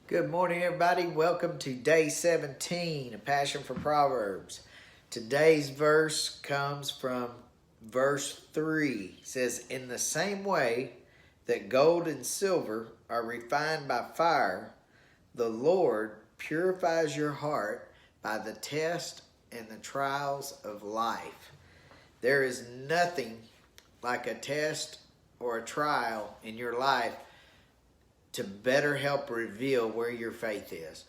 Good morning, everybody. Welcome to day 17 of Passion for Proverbs. Today's verse comes from verse 3. It says, "In the same way that gold and silver are refined by fire, the Lord purifies your heart by the test and the trials of life." There is nothing like a test or a trial in your life to better help reveal where your faith is.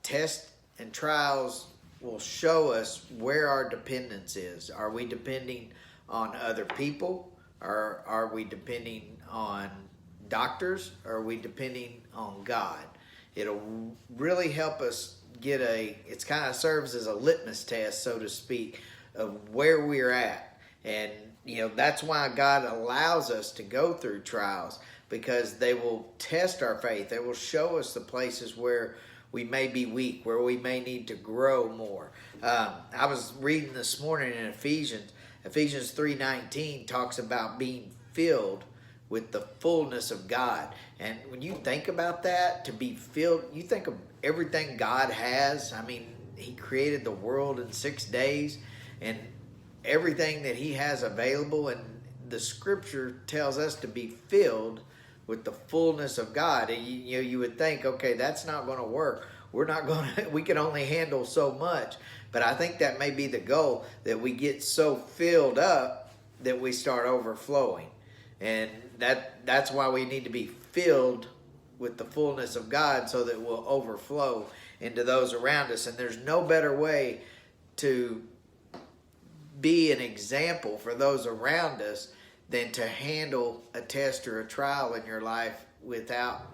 Tests and trials will show us where our dependence is. Are we depending on other people? Or are we depending on doctors? Or are we depending on God? It'll really help us it kind of serves as a litmus test, so to speak, of where we're at. And, that's why God allows us to go through trials, because they will test our faith. They will show us the places where we may be weak, where we may need to grow more. I was reading this morning in Ephesians 3:19 talks about being filled with the fullness of God. And when you think about that, to be filled, you think of everything God has. I mean, He created the world in 6 days, and everything that He has available, and the Scripture tells us to be filled with the fullness of God. And you would think, okay, that's not going to work. We can only handle so much. But I think that may be the goal, that we get so filled up that we start overflowing. And that's why we need to be filled with the fullness of God, so that we'll overflow into those around us. And there's no better way to be an example for those around us than to handle a test or a trial in your life without,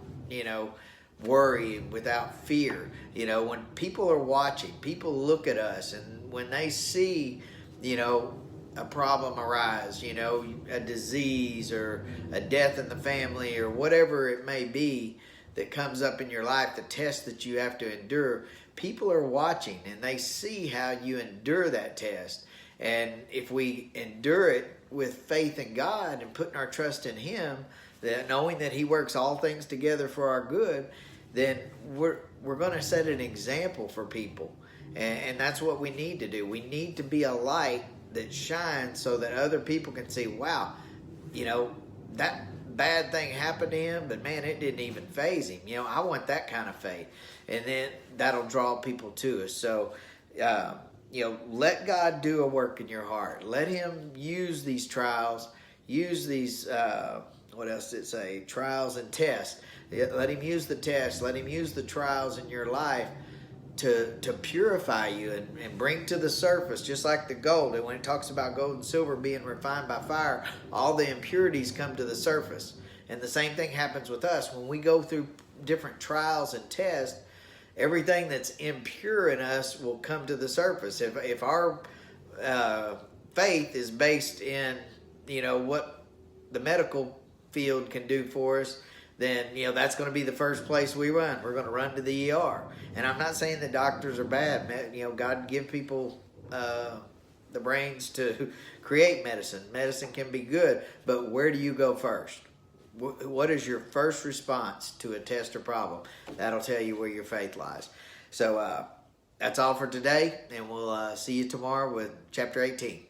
worry, without fear. When people are watching, people look at us, and when they see, a problem arise, a disease or a death in the family or whatever it may be that comes up in your life, the test that you have to endure, people are watching and they see how you endure that test. And if we endure it with faith in God and putting our trust in Him, that knowing that He works all things together for our good, then we're going to set an example for people. And that's what we need to do. We need to be a light that shines so that other people can see, wow, that bad thing happened to him, but man, it didn't even faze him. I want that kind of faith. And then that'll draw people to us. So, let God do a work in your heart. Let Him use these trials, use these, what else did it say? Trials and tests. Let Him use the tests. Let Him use the trials in your life to purify you and bring to the surface, just like the gold. And when it talks about gold and silver being refined by fire, all the impurities come to the surface. And the same thing happens with us. When we go through different trials and tests, everything that's impure in us will come to the surface. If our faith is based in, what the medical field can do for us, then, that's going to be the first place we run. We're going to run to the ER. And I'm not saying that doctors are bad. God give people the brains to create medicine. Medicine can be good, but where do you go first? What is your first response to a test or problem? That'll tell you where your faith lies. So that's all for today, and we'll see you tomorrow with chapter 18.